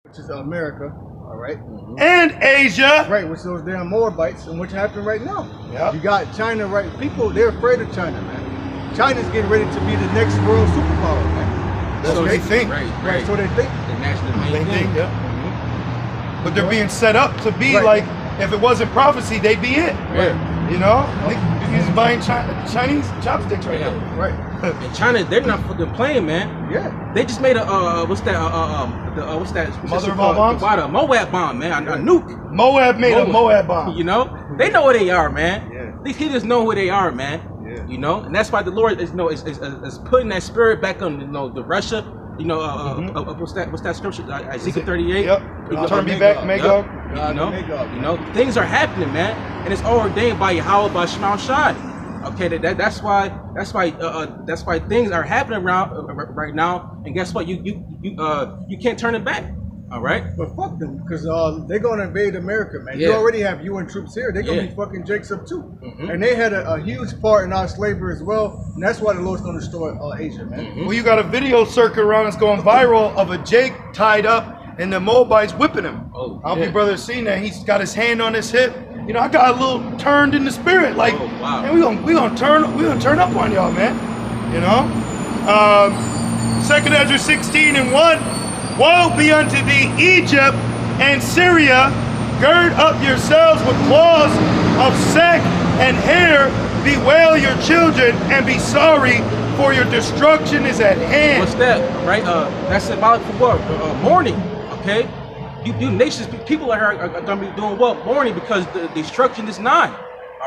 which is America, all right? And Asia. Right, which those damn Moabites, and what's happening right now. Yep. You got China, right? People, they're afraid of China, man. China's getting ready to be the next world superpower, man. That's what they think. Right, so they think. That's the main thing. Yeah. But they're being set up to be like, if it wasn't prophecy, they'd be it. Right. You know? He's buying Chinese chopsticks right now. Right. And China, they're not fucking playing, man. Yeah. They just made a what's that? Mother of all bombs? A Moab bomb, man. A nuke. Moab made a Moab bomb. You know, they know who they are, man. Yeah. These heathens know who they are, man. Yeah. You know, and that's why the Lord is, is putting that spirit back on, the Russia. You know, what's that scripture? Ezekiel 38. Yep. Turn me back, Magog. You know, things are happening, man, and it's all ordained by Yahweh, by Shema Shai. Okay, that's why things are happening around right now, and guess what? You can't turn it back. All right. But fuck them, because they're gonna invade America, man. Yeah. You already have UN troops here. They're gonna be fucking Jacob too, and they had a huge part in our slavery as well, and that's why the Lord's gonna destroy Asia, man. Well, you got a video circuit around that's going viral of a Jake tied up and the Moabites whipping him. Oh, I hope you brothers seen that. He's got his hand on his hip. You know, I got a little turned in the spirit, like, man, we gonna turn up on y'all, man. You know, 2 Ezra 16:1. Woe be unto thee, Egypt and Syria! Gird up yourselves with cloths of sack and hair. Bewail your children and be sorry, for your destruction is at hand. What's that? Right? That's symbolic for what? Mourning. Okay. You nations, people are gonna be doing what? Mourning, because the destruction is nigh.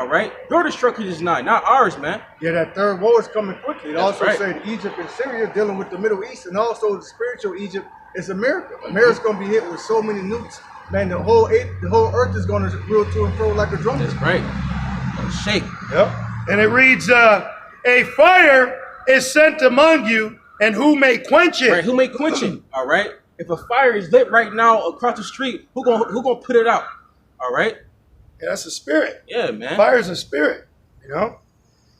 All right. Your destruction is nigh, not ours, man. Yeah, that third war is coming quickly. It That's also said Egypt and Syria dealing with the Middle East, and also the spiritual Egypt is America. America's gonna be hit with so many nukes, man. The whole earth is gonna reel to and fro like a drum. That's right. Shake. Yep. And it reads, a fire is sent among you, and who may quench it? Right. Who may quench it? All right. If a fire is lit right now across the street, who gonna put it out? All right. Yeah, that's a spirit. Yeah, man. Fire is a spirit, you know?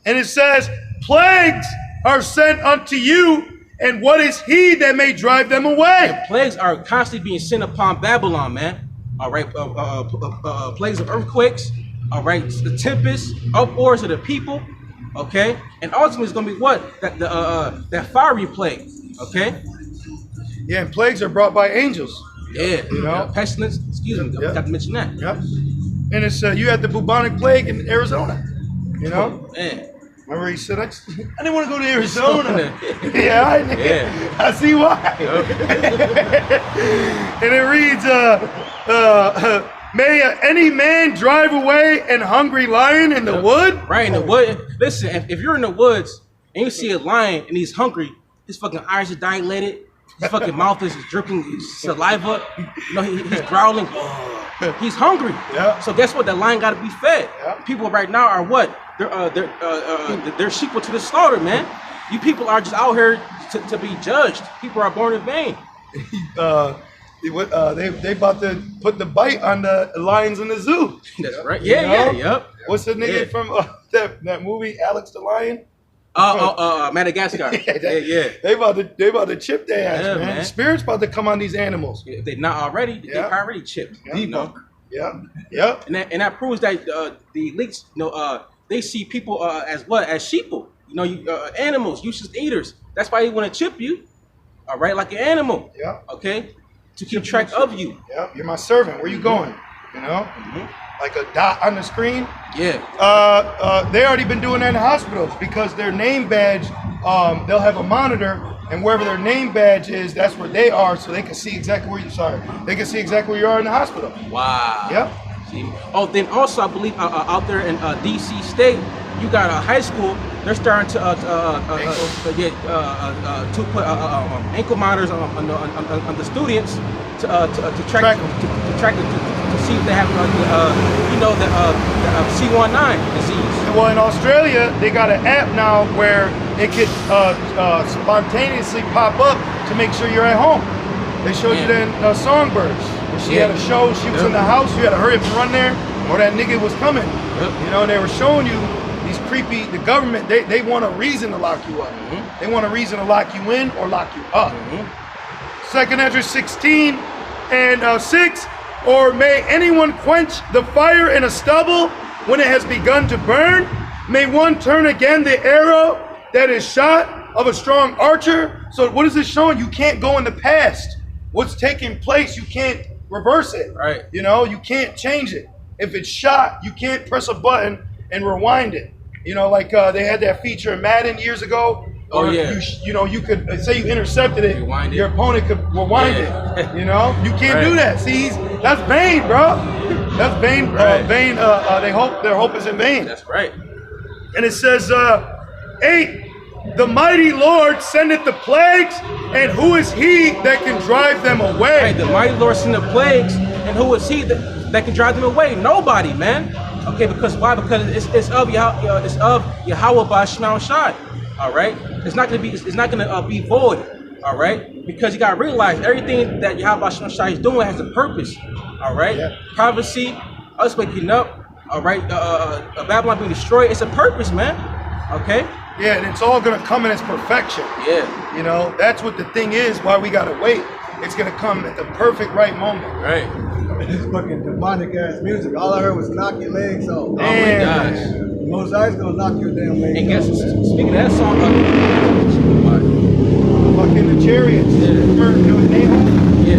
And it says, plagues are sent unto you, and what is he that may drive them away? And plagues are constantly being sent upon Babylon, man. All right. Plagues of earthquakes. All right. The tempests, uproars of the people. Okay. And ultimately it's going to be what? That fiery plague. Okay. Yeah, and plagues are brought by angels. Yeah. You know? Pestilence. Excuse me. I forgot to mention that. Yep. And it's you had the bubonic plague in Arizona. You know? Oh, man. Remember he said, I didn't want to go to Arizona. Yeah, I see why. And it reads, may any man drive away an hungry lion in the wood? Right, in the wood. Listen, if you're in the woods and you see a lion and he's hungry, his fucking eyes are dilated, his fucking mouth is dripping saliva, you know, he's growling. He's hungry. Yeah. So guess what? The lion got to be fed. Yeah. People right now are what? They're sheep to the slaughter, man. You people are just out here to be judged. People are born in vain. They about to put the bite on the lions in the zoo. That's right. Yeah, yep. What's the nigga from that movie, Alex the Lion? Madagascar. Yeah. They about to chip their ass, Yeah, man. Spirit's about to come on these animals. If they're not already, they're already chipped. Yeah. You know? Yeah. And that proves that the elites, you know, they see people as what? As sheeple. You know, animals, useless eaters. That's why they want to chip you. All right, like an animal. Yeah. Okay. To keep track of you. Yeah. You're my servant. Where you going? You know. Like a dot on the screen. Yeah. They already been doing that in hospitals because their name badge, they'll have a monitor, and wherever their name badge is, that's where they are, so they can see exactly where they can see exactly where you are in the hospital. Wow. Yep. See? Oh, then also I believe out there in DC State, you got a high school. They're starting to put ankle monitors on the students to track to see if they have the C19 disease. Well, in Australia, they got an app now where it could spontaneously pop up to make sure you're at home. They showed you that in Songbirds. She had a show. She was in the house. You had to hurry up and run there, or that nigga was coming. You know, they were showing you these creepy. The government, they want a reason to lock you up. They want a reason to lock you in or lock you up. 2 Ezra 16 And 6, or may anyone quench the fire in a stubble when it has begun to burn? May one turn again the arrow that is shot of a strong archer? So what is this showing? You can't go in the past. What's taking place, you can't reverse it. Right. You know, you can't change it. If it's shot, you can't press a button and rewind it. You know, like they had that feature in Madden years ago. Oh, yeah. You know, you could say you intercepted it, Rewind it. your opponent could rewind Yeah. it. You know, you can't Right. do that. See, that's vain, bro. That's vain. Right. Vain. Their hope is in vain. That's right. And it says, 8, the mighty Lord sendeth the plagues, and who is he that can drive them away? Right, the mighty Lord sent the plagues, and who is he that can drive them away? Nobody, man. Okay, because why? Because it's of Yahweh by Shema Shai. All right, it's not gonna be void. All right, because you gotta realize everything that Yahweh Shema Shai is doing has a purpose. All right, Yeah. prophecy, us waking up. All right, Babylon being destroyed. It's a purpose, man. Okay. Yeah, and it's all gonna come in its perfection. Yeah. You know, that's what the thing is. Why we gotta wait. It's gonna come at the perfect right moment. Right. This fucking demonic ass music. All I heard was knock your legs off. Oh my Damn. gosh. Mosai's gonna knock your damn legs And guess, off. man. speaking of that song, Fucking the chariots. Yeah. Remember doing Nahum? yeah.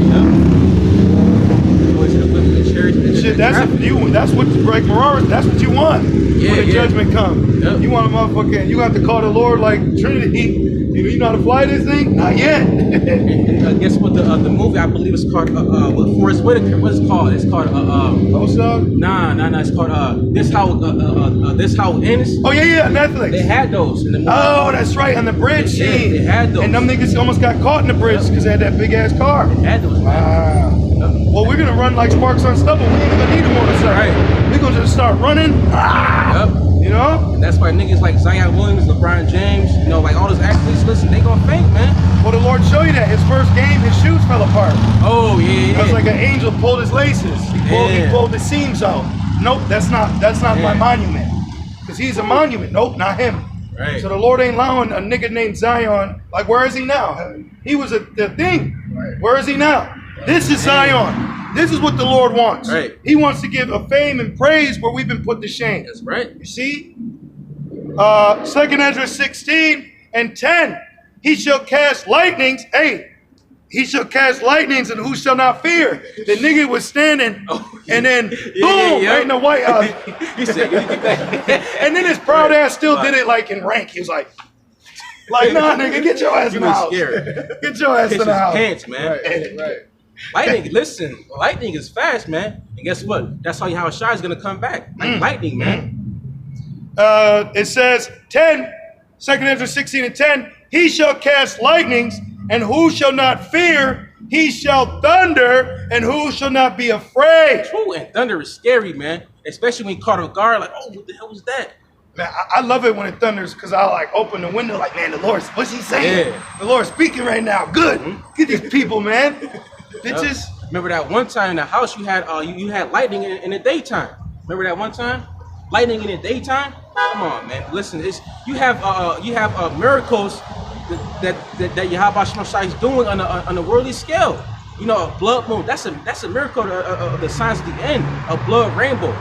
Boys have women in church. Shit, that's what Greg Morar, that's what you want. Yeah, when the yeah. judgment comes. Yep. You want a motherfucking, you have to call the Lord like Trinity. You know how to fly this thing? Not yet. And guess what? The movie I believe is called with Forrest Whitaker. What's it called? It's called Ghost Dog? Nah. It's called This How It Ends. Oh yeah, Netflix. They had those in the movie. Oh, that's right, on the bridge Yeah, scene. they had those. And them niggas almost got caught in the bridge because they had that big ass car. They had those. Man. Wow. Yep. Well, we're gonna run like Sparks on Stubble. We ain't gonna need a motorcycle. Right. We're gonna just start running. Yep. You know? And that's why niggas like Zion Williams, LeBron James, you know, like all those athletes, listen, they gonna faint, man. Well, the Lord showed you that. His first game, his shoes fell apart. Oh yeah. It was like an angel pulled his laces. He Yeah. pulled the seams out. Nope, that's not my Yeah. monument. Because he's a monument. Nope, not him. Right. So the Lord ain't allowing a nigga named Zion. Like, where is he now? He was the thing. Right. Where is he now? This is Zion. This is what the Lord wants. Right. He wants to give a fame and praise where we've been put to shame. That's right. You see? 2 Ezra 16 and 10. He shall cast lightnings. Hey, he shall cast lightnings, and who shall not fear? The nigga was standing, and then boom, right in the White House. You said you did that. And then his proud ass still did it like in rank. He was like, nah, nigga, get your ass He in the was house. scared. Get your ass Piss in the his house. pants, man. Right. Lightning, listen, lightning is fast, man. And guess what? That's how Yahweh Shai is gonna come back. Like lightning, man. It says 10, 2 Ezra 16 and 10, he shall cast lightnings, and who shall not fear? He shall thunder, and who shall not be afraid? True, and thunder is scary, man. Especially when you caught off guard, like, oh, what the hell was that? Man, I love it when it thunders because I like open the window like, man, the Lord's, what's he saying? Yeah. The Lord's speaking right now. Good. Get these people, man. Bitches. Remember that one time in the house you had you had lightning in the daytime. Remember that one time? Lightning in the daytime? Come on, man. Listen, you have miracles that Yahweh Shema Shai is doing on a worldly scale. You know, a blood moon. That's a miracle of the signs of the end. A blood rainbow.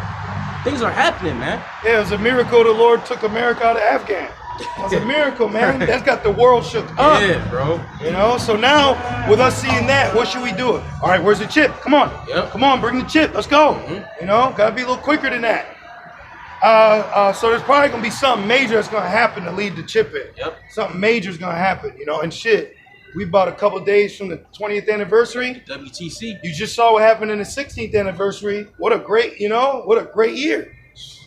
Things are happening, man. Yeah, it was a miracle the Lord took America out of Afghan. It's a miracle, man. That's got the world shook up. Yeah, bro. You know, so now with us seeing that, what should we do? All right, where's the chip? Come on. Yep. Come on, bring the chip. Let's go. You know, gotta be a little quicker than that. So there's probably gonna be something major that's gonna happen to lead the chip in. Yep. Something major is gonna happen, you know, and shit. We bought a couple days from the 20th anniversary. WTC. You just saw what happened in the 16th anniversary. What a great year.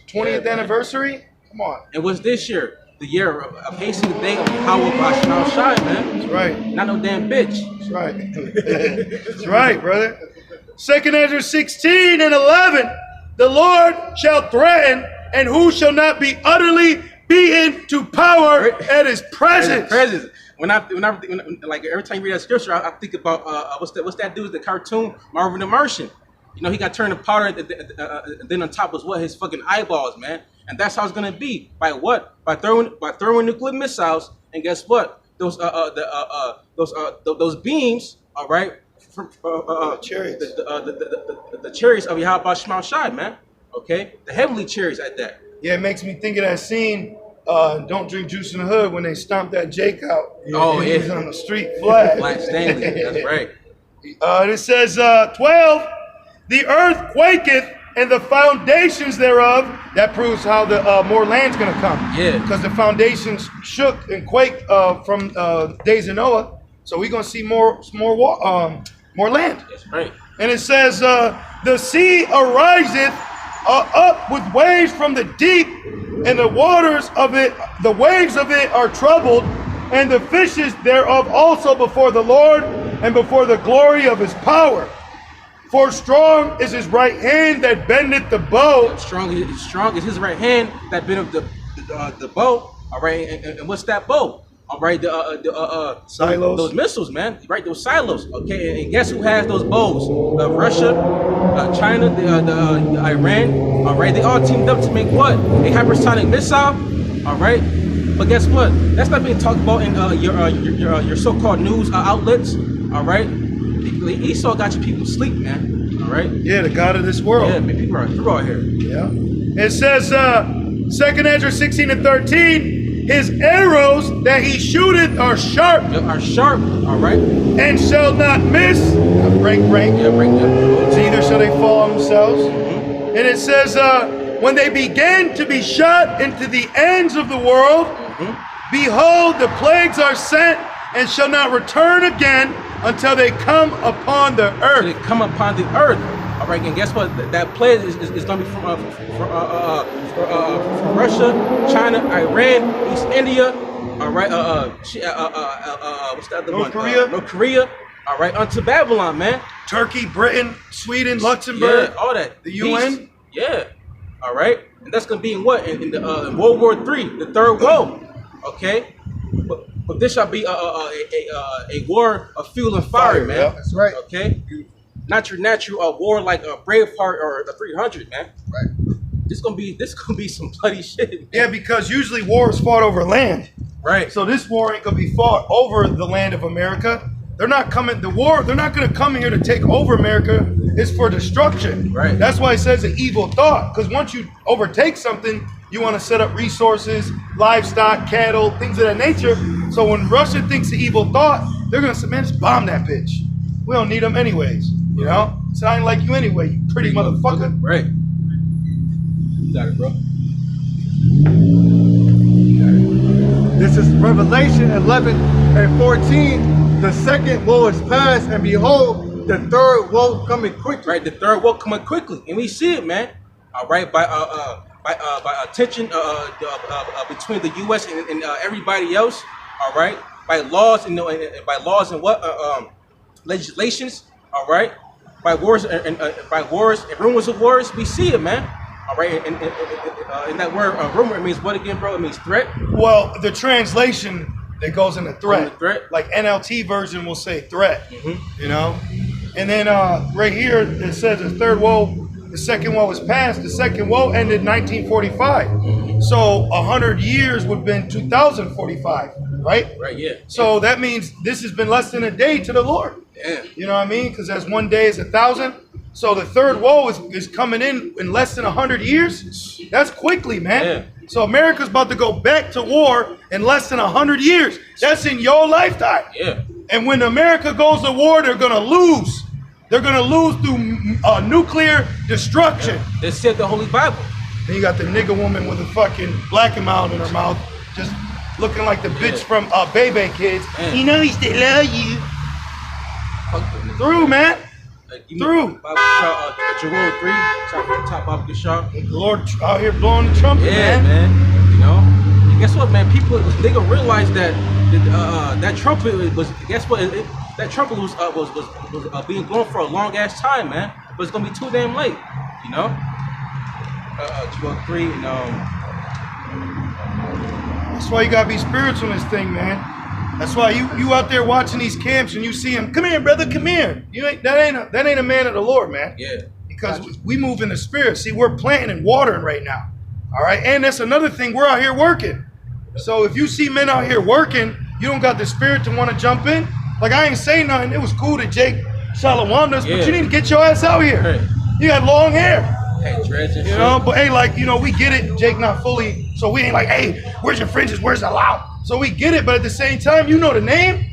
20th anniversary. Come on. And what's this year? The year of hastening the day of Yahweh by Shema Shai, man. That's right. Not no damn bitch. That's right. That's right, brother. 2 Ezra 16 and 11. The Lord shall threaten, and who shall not be utterly beaten to power at his presence. When like every time you read that scripture, I think about what's that dude, the cartoon Marvin the Martian. You know, he got turned to powder, then on top was what, his fucking eyeballs, man. And that's how it's gonna be. By what? By throwing nuclear missiles. And guess what? Those beams, all right, chariots. The chariots of Yahweh Shema Shai, man. Okay, the heavenly chariots at that. Yeah, it makes me think of that scene. Don't Drink Juice in the Hood when they stomped that Jake out. Oh, and yeah. He's on the street flat. Black Stanley, that's right. It says 12, the earth quaketh and the foundations thereof. That proves how the more land's gonna come. Yeah. Because the foundations shook and quaked from days of Noah. So we're gonna see more land. That's right. And it says the sea ariseth up with waves from the deep, and the waves of it are troubled, and the fishes thereof also before the Lord, and before the glory of his power. For strong is his right hand that bendeth the bow. Strong is his right hand that bent up the bow. All right, and what's that bow? All right, Silos. Those missiles, man. Right, those silos. Okay, and guess who has those bows? Russia, China, the Iran. All right, they all teamed up to make what? A hypersonic missile. All right, but guess what? That's not being talked about in your so-called news outlets. All right, Esau got your people asleep, man. All right. Yeah, the God of this world. Yeah, man, people are through out here. Yeah. It says 2nd Ezra 16:13. His arrows that he shooteth are sharp. Yep, are sharp. All right. And shall not miss. Break. Yeah, break. Neither shall they fall on themselves. And it says, when they began to be shot into the ends of the world, behold, the plagues are sent and shall not return again until they come upon the earth. They come upon the earth. All right, and guess what? That plague is going to be from Russia, China, Iran, East India. All right, what's that other one? North Korea. North Korea. All right, unto Babylon, man. Turkey, Britain, Sweden, Luxembourg. Yeah, all that. The UN. Peace. Yeah. All right, and that's going to be in what? In the World War III, the third woe. Okay. But this shall be a war of fuel and fire, man. Yeah. That's right. Okay. Not your natural war like a Braveheart or the 300, man. Right. This gonna be some bloody shit. Man. Yeah, because usually war is fought over land. Right. So this war ain't gonna be fought over the land of America. They're not coming. They're not gonna come here to take over America. It's for destruction. Right. That's why it says an evil thought. Because once you overtake something, you want to set up resources, livestock, cattle, things of that nature. So when Russia thinks an evil thought, they're gonna say, "Man, just bomb that bitch. We don't need them anyways." You know, so I ain't like you anyway, you pretty motherfucker. Right. You got it, bro. This is Revelation 11:14. The second woe is past, and behold, the third woe coming quickly. Right, the third woe coming quickly, and we see it, man. All right, by tension between the U.S. and everybody else. All right, by laws and what legislations. All right. By wars and rumors of wars, we see it, man. All right, and that word rumor, it means what again, bro? It means threat. Well, the translation that goes into threat, Threat. like NLT version will say threat, you know. And then right here it says the third woe, the second woe is past. The second woe ended 1945, so 100 years would have been 2045, right? Right, yeah. So that means this has been less than a day to the Lord. Yeah. You know what I mean? Because as one day is 1,000. So the third woe is coming in less than 100 years. That's quickly, man. Yeah. So America's about to go back to war in less than 100 years. That's in your lifetime. Yeah. And when America goes to war, they're going to lose. They're going to lose through nuclear destruction. Yeah. They said the Holy Bible. Then you got the nigga woman with a fucking black amount in her mouth, just looking like the bitch from Bebe Kids. Man. You know he still love you. Through, man. Through. Jerome 3, top off the shop. The Lord out here blowing the trumpet, Yeah, man. You know. And guess what, man? People, they gonna realize that that trumpet was. Guess what? That trumpet was being blown for a long ass time, man. But it's gonna be too damn late. You know. 203. You know. That's why you gotta be spiritual in this thing, man. That's why you out there watching these camps and you see him. Come here, brother. Come here. That ain't a man of the Lord, man. Yeah. Because we move in the spirit. See, we're planting and watering right now. All right. And that's another thing. We're out here working. So if you see men out here working, you don't got the spirit to want to jump in. Like I ain't saying nothing. It was cool that Jake Shalom us, Yeah. but you need to get your ass out here. Hey. You got long hair. Hey, dreads and You shit. know, but hey, like, you know, we get it. Jake not fully, so we ain't like, hey, where's your fringes? Where's the loud? So we get it, but at the same time, you know the name.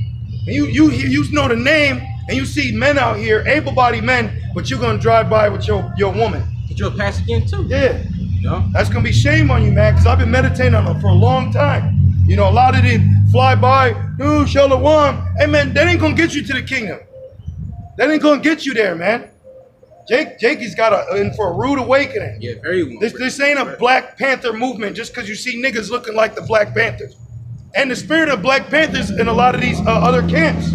And you know the name, and you see men out here, able-bodied men, but you're gonna drive by with your woman. Get you a pass again too. Yeah. You know? That's gonna be shame on you, man, because I've been meditating on it for a long time. You know, a lot of them fly by, ooh, shalom. Hey man, that ain't gonna get you to the kingdom. That ain't gonna get you there, man. Jake has got in for a rude awakening. Yeah, very well. This ain't a Black Panther movement just because you see niggas looking like the Black Panthers. And the spirit of Black Panthers in a lot of these other camps.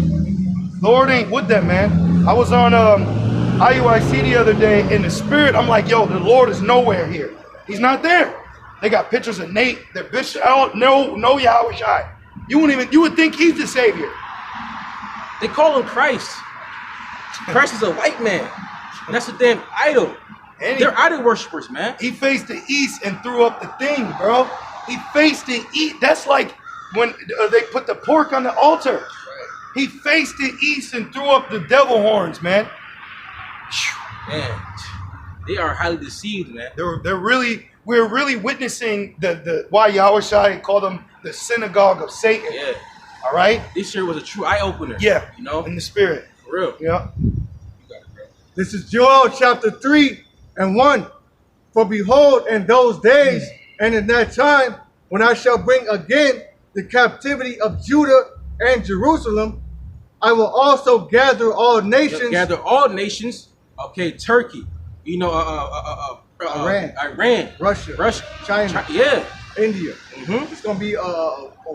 Lord ain't with that, man. I was on IUIC the other day, in the spirit, I'm like, yo, the Lord is nowhere here. He's not there. They got pictures of Nate, their bishop, no Yahweh Shai. You would think he's the savior. They call him Christ. Christ is a white man. And that's a damn idol. And They're idol worshippers, man. he faced the east and threw up the thing, bro. He faced the east. That's like when they put the pork on the altar. He faced the east and threw up the devil horns, man. Man, they are highly deceived, man. We're really witnessing the why Yahweh Shai called them the synagogue of Satan. Yeah. All right. This year was a true eye opener. Yeah. You know? In the spirit. For real. Yeah. You got it, bro. This is Joel chapter 3:1. For behold, in those days and in that time, when I shall bring again the captivity of Judah and Jerusalem, I will also gather all nations. Gather all nations. Okay, Turkey. You know, Iran. Russia. China. Yeah. India. Mm-hmm. It's gonna be a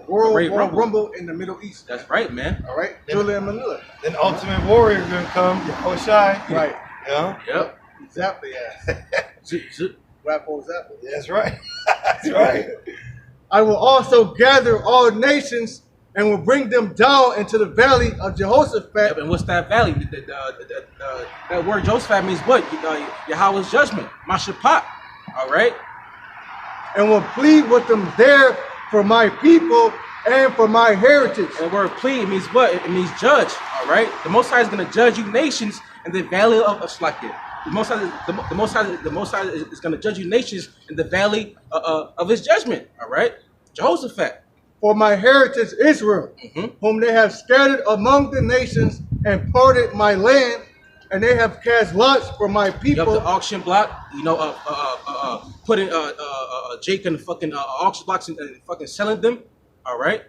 world rumble in the Middle East. That's right, man. All right, Julia and Manila. Then Ultimate Warrior gonna come. Yahweh Shai. Right. Yeah. Yep. Exactly. Yeah. Rappo Zappo. That's right. That's right. I will also gather all nations and will bring them down into the valley of Jehoshaphat. Yep. And what's that valley? That word Josephat means what? Yahweh's judgment. Mashapat. All right. And will plead with them there for my people and for my heritage. And the word plead means what? It means judge. All right. The Most High is going to judge you nations in the valley of Shlakia. The Most High is going to judge you nations in the valley of His judgment. All right. Jehoshaphat. For my heritage Israel, whom they have scattered among the nations and parted my land, and they have cast lots for my people. You have the auction block, you know, putting Jake in the fucking auction blocks and fucking selling them. All right.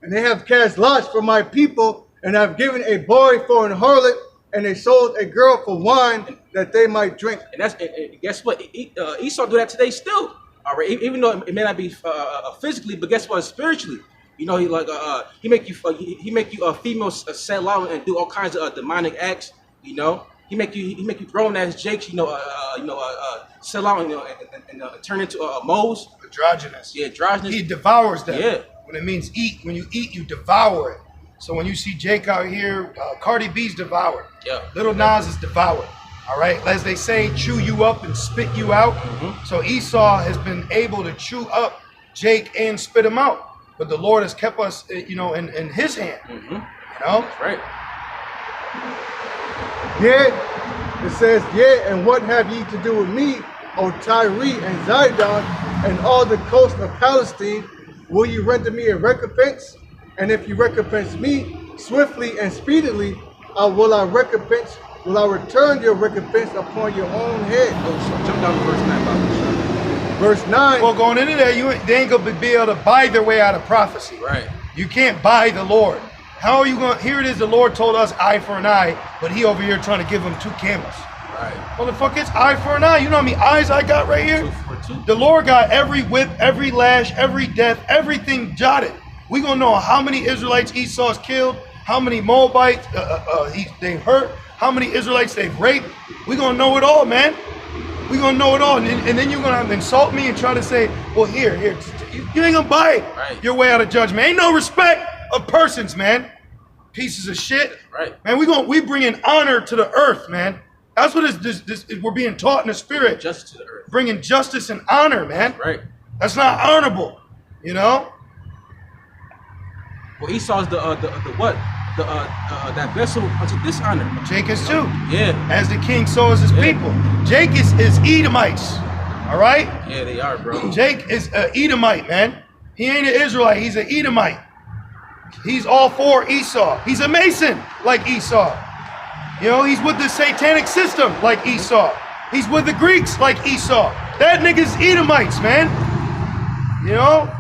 And they have cast lots for my people, and have given a boy for an harlot, and they sold a girl for wine that they might drink. And guess what? Esau do that today still. All right, even though it may not be physically, but guess what? Spiritually, you know, he make you females sell out and do all kinds of demonic acts. You know, he make you grown ass jakes. You know, sell out and turn into moles. Androgynous. Yeah, androgynous. He devours them. Yeah. When it means eat, when you eat, you devour it. So when you see Jake out here, Cardi B's devoured. Yeah. Little Nas is devoured. All right, as they say, chew you up and spit you out. So Esau has been able to chew up Jake and spit him out. But the Lord has kept us, you know, in His hand. You know? That's right. Yea, it says, yea, and what have ye to do with me, O Tyre and Zidon, and all the coast of Palestine? Will you render me a recompense? And if you recompense me swiftly and speedily, will I return your recompense upon your own head? Oh, so jump down to verse 9, Bible. Verse 9. Well, going into there, they ain't gonna be able to buy their way out of prophecy. Right. You can't buy the Lord. How are you going? Here it is. The Lord told us eye for an eye, but He over here trying to give them 2 camels. Right. Motherfucker, it's eye for an eye. You know how many eyes I got right here? 2 for 2. The Lord got every whip, every lash, every death, everything jotted. We gonna know how many Israelites Esau's killed, how many Moabites they've hurt, how many Israelites they've raped. We gonna know it all, man. We gonna know it all, and then you're gonna have to insult me and try to say, well, here, you ain't gonna buy your way out of judgment. Ain't no respect of persons, man. Pieces of shit. Right. Man, we bringing honor to the earth, man. That's what we're being taught in the spirit. Justice to the earth. Bringing justice and honor, man. Right. That's not honorable, you know? Well, Esau's the what? that vessel unto dishonor. Jake is too. Yeah. As the king, so is his people. Jake is Edomites. All right? Yeah, they are, bro. Jake is an Edomite, man. He ain't an Israelite. He's an Edomite. He's all for Esau. He's a Mason like Esau. You know, he's with the satanic system like Esau. He's with the Greeks like Esau. That nigga's Edomites, man. You know?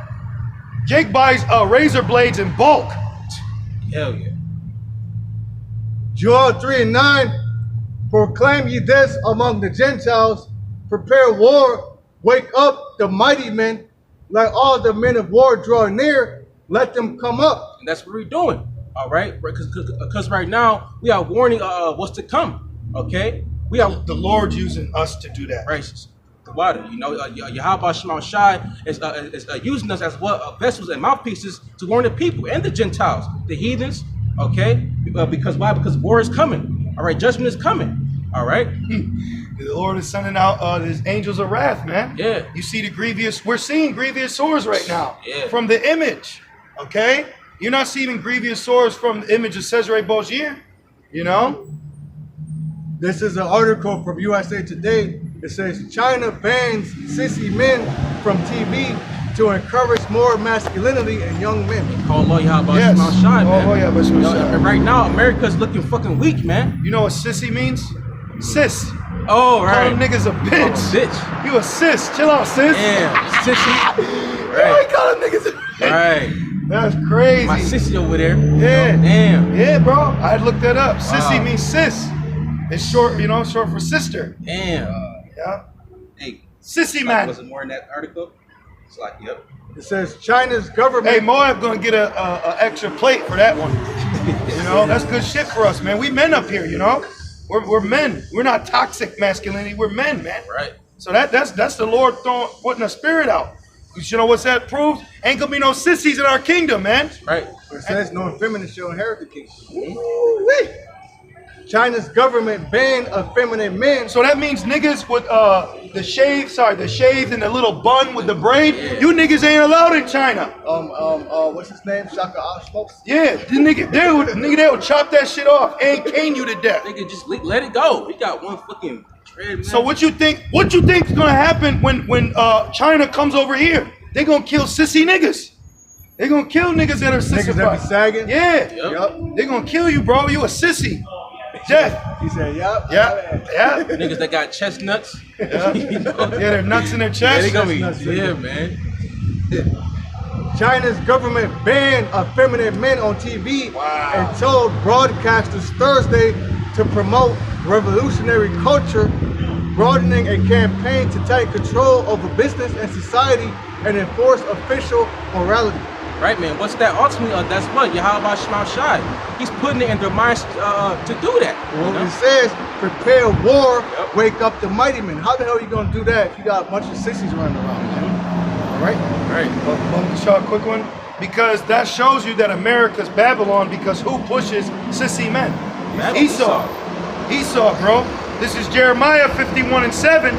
Jake buys razor blades in bulk. Hell yeah. Joel 3:9, proclaim ye this among the Gentiles, prepare war, wake up the mighty men, let all the men of war draw near, let them come up. And that's what we're doing, all right? Because right now we are warning what's to come, okay? We are The Lord's using us to do that. Right, the water, you know, Yahweh Shema Shai is using us as vessels and mouthpieces to warn the people and the Gentiles, the heathens, okay? Because why? Because war is coming, all right? Judgment is coming, all right? The Lord is sending out his angels of wrath, man. Yeah. You see we're seeing grievous sores right now from the image, okay? You're not seeing grievous sores from the image of Cesare Borgia, you know? This is an article from USA Today. It says China bans sissy men from TV to encourage more masculinity in young men. Call Lord Yahweh Yes. Shema Shai, man. Oh, Yahweh Shema Shai. And right now, America's looking fucking weak, man. You know what sissy means? Sis. Oh, Call right. them niggas a bitch. Oh, bitch. You a sis. Chill out, sis. Damn, sissy. Right. Call them niggas a bitch. Right. That's crazy. My sissy over there. Yeah. Damn. Yeah, bro. I looked that up. Sissy Wow. means sis. It's short, you know, short for sister. Damn. Yeah. Hey, Sissy like, man. was it more in that article? It's like, yep. It says China's government. Hey, Moab gonna get a extra plate for that one. You know, that's good shit for us, man. We men up here, you know. We're men. We're not toxic masculinity. We're men, man. Right. So that's the Lord putting a spirit out. You know what's that proves? Ain't gonna be no sissies in our kingdom, man. Right. It says no effeminate shall inherit the kingdom. Woo-wee. China's government banned effeminate men. So that means niggas with the shaved and the little bun with the braid, you niggas ain't allowed in China. What's his name? Shaka Ashmos? Yeah, the nigga, they would chop that shit off and cane you to death. Nigga, just let it go. We got one fucking dread, man. So what you think is gonna happen when China comes over here? They gonna kill sissy niggas. They gonna kill niggas that are Niggas that be sissified. sagging? Yeah. Yup. They gonna kill you, bro. You a sissy. Death. He said, yup. Yeah. Yeah. Niggas that got chestnuts. Yeah. You know? Yeah, their nuts in their Yeah, chest. they gonna be, Chestnuts, yeah, man. China's government banned effeminate men on TV and told broadcasters Thursday to promote revolutionary culture, broadening a campaign to take control over business and society and enforce official morality. Right, man. What's that? Ultimately, that's what Yahweh Shema Shai. He's putting it in their minds to do that. Well, You know? it says, prepare war, Yep. wake up the mighty men. How the hell are you going to do that if you got a bunch of sissies running around, man? All right? Right. But Shaw, quick one. Because that shows you that America's Babylon, because who pushes sissy men? Esau. Esau, bro. This is Jeremiah 51:7.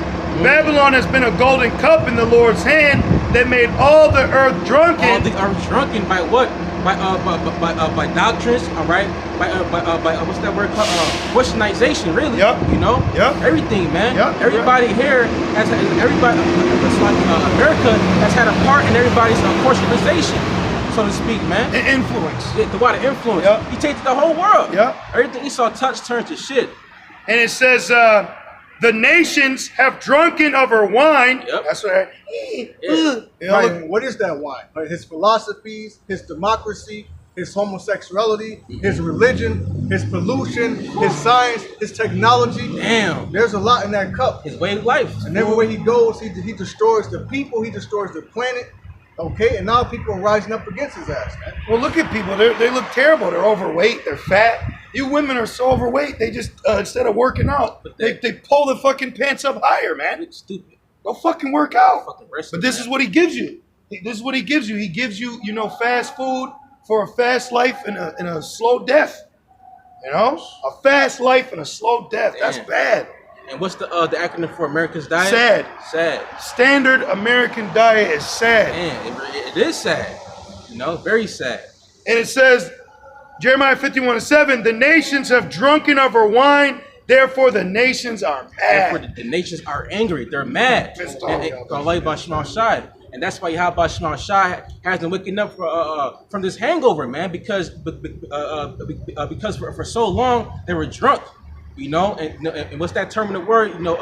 Babylon has been a golden cup in the Lord's hand that made all the earth drunken. All the are drunken by what? By doctrines, all right? By what's that word called? Westernization, really. Yep. You know. Yep. Everything, man. Yep. Everybody here has everybody. It's like America has had a part in everybody's portionization, so to speak, man. And influence. The water influence. Yep. He takes the whole world. Yep. Everything Esau touched turned to shit. And it says, the nations have drunken of her wine. Yep. That's right. Yeah. You know, Right, what is that wine? Right, his philosophies, his democracy, his homosexuality, his religion, his pollution, his science, his technology. Damn. There's a lot in that cup. His way of life. And everywhere he goes, he destroys the people, he destroys the planet. Okay, and now people are rising up against his ass, man. Well, look at people. They look terrible. They're overweight. They're fat. You women are so overweight. They just, instead of working out, they pull the fucking pants up higher, man. It's stupid. Go fucking work out. Fucking wrestling, But this man. is what he gives you. This is what he gives you. He gives you, fast food for a fast life and a slow death. You know? A fast life and a slow death. That's Damn. bad. And what's the acronym for America's diet? Sad. Sad. Standard American diet is sad. Man, it is sad. You know, very sad. And it says, Jeremiah 51:7, the nations have drunken of her wine, therefore the nations are Therefore, mad. the nations are angry. They're mad. And that's why Yahweh Shema Shai has them waking up from this hangover, man. Because for so long they were drunk, you know. And what's that term in the word? You know,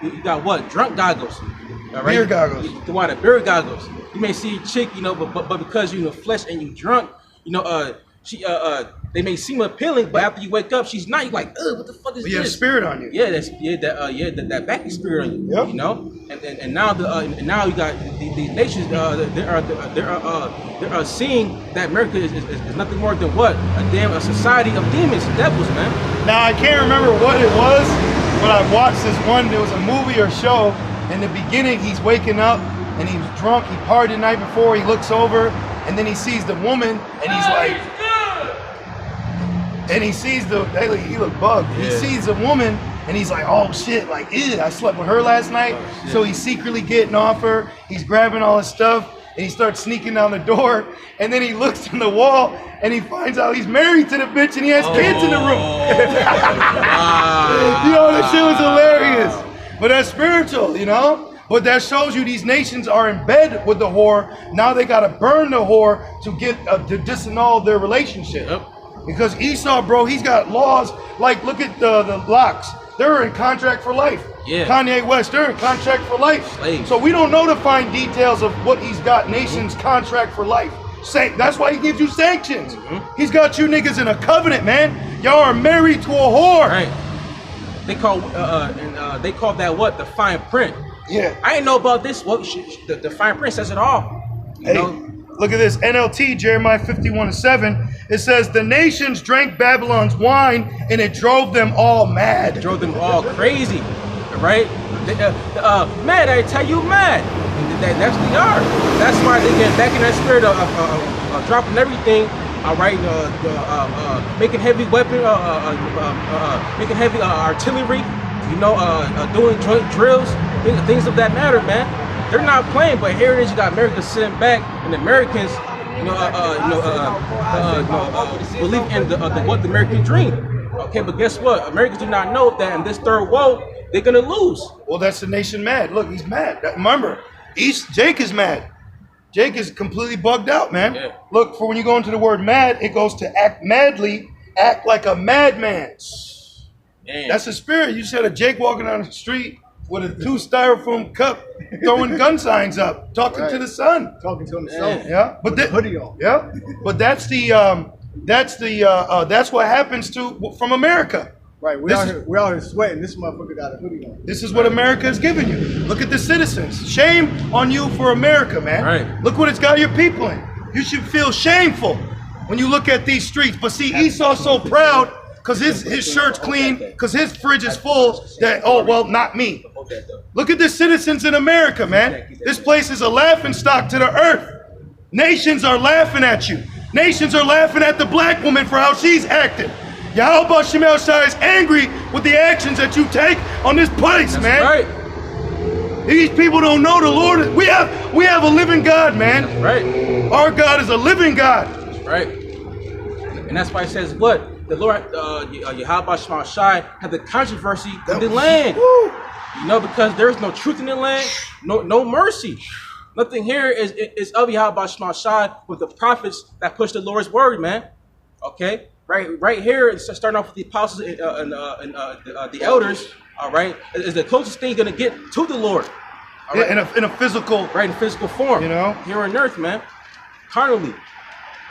you got what? Drunk goggles. All right? Beer goggles. The water, beer goggles. You may see a chick, you know, but because you're in the flesh and you drunk, you know, they may seem appealing, but after you wake up, she's not. You're like, ugh, what the fuck is But this? you have spirit on you. Yeah, that backing spirit on you. Yep. You know, and now now you got the nations. They're seeing that America is nothing more than what a society of demons, devils, man. Now I can't remember what it was, but I watched this one. There was a movie or show. In the beginning, he's waking up and he was drunk. He partied the night before. He looks over and then he sees the woman and he's like. And he sees he looked bugged. Yeah. He sees a woman and he's like, oh shit, like, ew, I slept with her last night. Oh, so he's secretly getting off her. He's grabbing all his stuff and he starts sneaking down the door. And then he looks on the wall and he finds out he's married to the bitch and he has kids in the room. You know, that shit was hilarious. But that's spiritual, you know? But that shows you these nations are in bed with the whore. Now they got to burn the whore to get to disannul their relationship. Yep. Because Esau, bro, he's got laws. Like, look at the locks. They're in contract for life. Yeah. Kanye West, they're in contract for life. Slaves. So we don't know the fine details of what he's got. Nations contract for life. That's why he gives you sanctions. Mm-hmm. He's got you niggas in a covenant, man. Y'all are married to a whore. Right. They call that what? The fine print. Yeah. I didn't know about this. Well, the fine print says it all. You know? Look at this, NLT, Jeremiah 51:7. It says, the nations drank Babylon's wine and it drove them all mad. It drove them all crazy, right? Mad, I tell you, mad. That's what they are. That's why they get back in that spirit of dropping everything. All right, making heavy weapon, making heavy artillery. You know, doing joint drills, things of that matter, man. They're not playing, but here it is. You got America sitting back, and the Americans, believe in the American dream. Okay, but guess what? Americans do not know that in this third woe, they're gonna lose. Well, that's the nation mad. Look, he's mad. Remember, Jake is mad. Jake is completely bugged out, man. Yeah. Look, for when you go into the word mad, it goes to act madly, act like a madman. Damn. That's the spirit. You said a Jake walking down the street with a 2 styrofoam cup, throwing gun signs up, talking to the sun, talking to himself. Yeah, but the hoodie on. Yeah, but that's what happens from America. Right, we're out here sweating. This motherfucker got a hoodie on. This is what America has given you. Look at the citizens. Shame on you for America, man. Right. Look what it's got your people in. You should feel shameful when you look at these streets. But see, Esau's so proud because his shirt's clean, because his fridge is full, that, oh, well, not me. Look at the citizens in America, man. This place is a laughingstock to the earth. Nations are laughing at you. Nations are laughing at the black woman for how she's acting. Yahweh Shemel Shai is angry with the actions that you take on this place, That's man. Right. These people don't know the Lord. We have a living God, man. That's right. Our God is a living God. That's right. And that's why it says what? The Lord, Yahweh Shema Shai, had the controversy in the land. Woo. You know, because there's no truth in the land, no mercy. Nothing here is of Yahweh Shema Shai with the prophets that push the Lord's word, man. Okay? Right here, it's starting off with the apostles and the elders, all right, is the closest thing you're going to get to the Lord. All right? In a physical... Right, in physical form. You know? Here on earth, man. Carnally.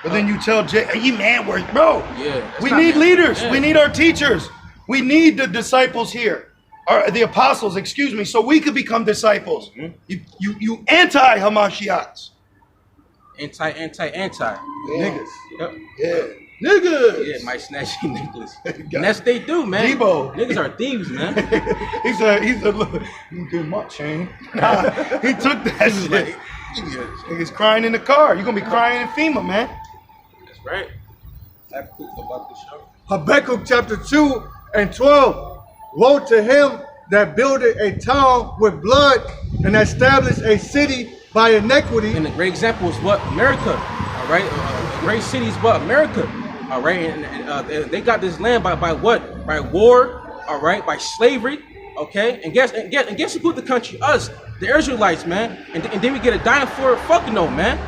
But then you tell Jay, hey, you man work, bro. Yeah. We need leaders. Yeah. We need our teachers. We need the disciples here. Or the apostles, excuse me, so we could become disciples. Mm-hmm. You anti-Hamashiachs. Anti. Yeah. Niggas. Yep. Yeah. Niggas. Yeah, might snatch you niggas. And that's what they do, man. Debo. Niggas are thieves, man. he's a you do much, ain't he? Nah, he took that shit. Niggas crying in the car. You're gonna be crying in FEMA, man. That's right. Habakkuk chapter 2:12. Woe to him that builded a town with blood and established a city by iniquity. And the great example is what? America. All right? A great city is what? America. All right, and they got this land by what? By war. All right, by slavery. Okay, and guess who put the country? Us, the Israelites, man. And then we get a dying for it. Fucking no, man.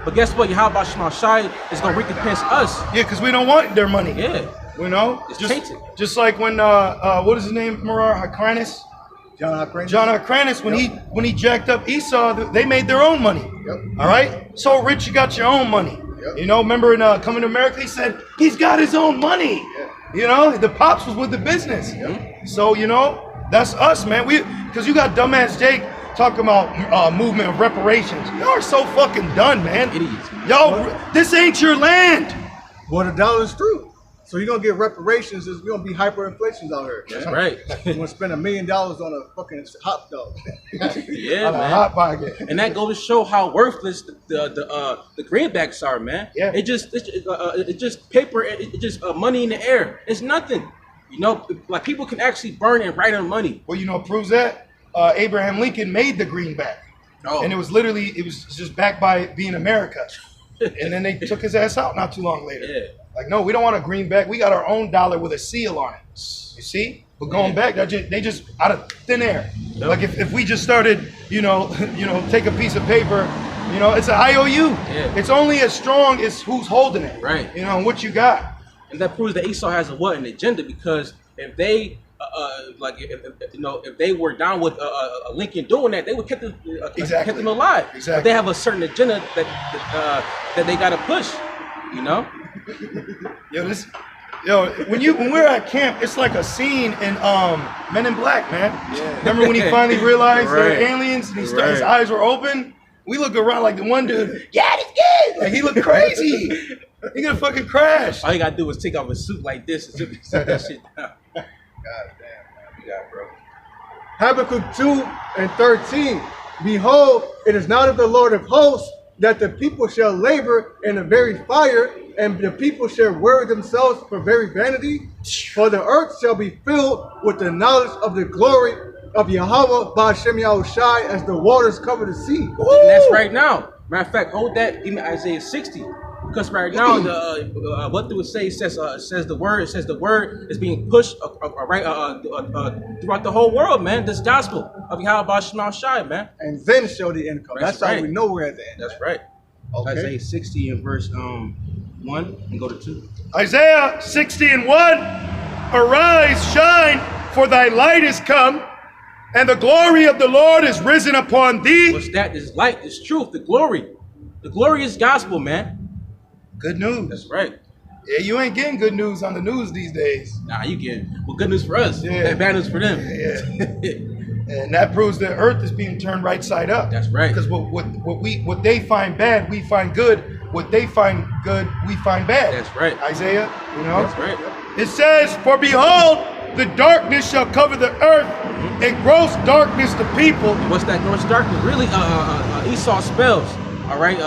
But guess what? Yahweh Shema Shai is gonna recompense us. Yeah, because we don't want their money. Yeah. You know? It's tainted. Just like when what is his name? Murar Hakranus? John Hakranus. John Hakranus, when he jacked up Esau, they made their own money. Yep. All right? So rich, you got your own money. Yep. You know, remember in Coming to America, he said he's got his own money. Yeah. You know, the pops was with the business. Yep. So, you know, that's us, man. Because you got dumbass Jake talking about movement of reparations. Y'all are so fucking done, man. Idiots. Y'all, this ain't your land. Well, the dollar is true. So you're gonna get reparations. We're gonna be hyperinflations out here. That's right. You're gonna spend $1 million on a fucking hot dog. Yeah, On a man. hot pocket. And that goes to show how worthless the greenbacks are, man. Yeah. It's just paper. It's just money in the air. It's nothing. You know, like people can actually burn and write on money. Well, you know what proves that? Abraham Lincoln made the greenback. Oh. And it was just backed by being America. And then they took his ass out not too long later. Yeah. Like, no, we don't want a greenback. We got our own dollar with a seal on it. You see? But going back, they just out of thin air. Yep. Like if we just started, take a piece of paper, it's an IOU. Yeah. It's only as strong as who's holding it. Right. And what you got. And that proves that Esau has an agenda, because if they if they were down with Lincoln doing that, they would kept them Exactly. kept them alive. Exactly. But they have a certain agenda that they got to push. You know. When we're at camp, it's like a scene in Men in Black, man. Yeah. Remember when he finally realized Right. they're aliens and his Right. eyes were open? We look around like the one dude, yeah, it's good. Like he looked crazy. He gonna fucking crash. All you gotta do is take off his suit like this and sit that shit down. God damn, man. We got, bro. Habakkuk 2:13. Behold, it is not of the Lord of hosts that the people shall labor in the very fire, and the people shall weary themselves for very vanity. For the earth shall be filled with the knowledge of the glory of Yahweh Ba'ashem Yahushai as the waters cover the sea. And that's right now. Matter of fact, hold that. Give me Isaiah 60. Because right now, what do it say? It says the word. It says the word is being pushed throughout the whole world, man. This gospel of Yahweh Ba'ashem Shai, man. And then show the income. That's That's how right. we know we're at the end. That's right. Okay. Isaiah 60 and verse 1 and go to 2. Isaiah 60:1. Arise, shine, for thy light is come, and the glory of the Lord is risen upon thee. What's that? This light, this truth, the glory. The glorious gospel, man. Good news. That's right. Yeah, you ain't getting good news on the news these days. Nah, you get good news for us. Yeah. And bad news for them. Yeah. And that proves that Earth is being turned right side up. That's right. Because what they find bad, we find good. What they find good, we find bad. That's right. Isaiah, That's right. It says, "For behold, the darkness shall cover the earth, and gross darkness the people." What's that gross darkness? Really, Esau spells. All right.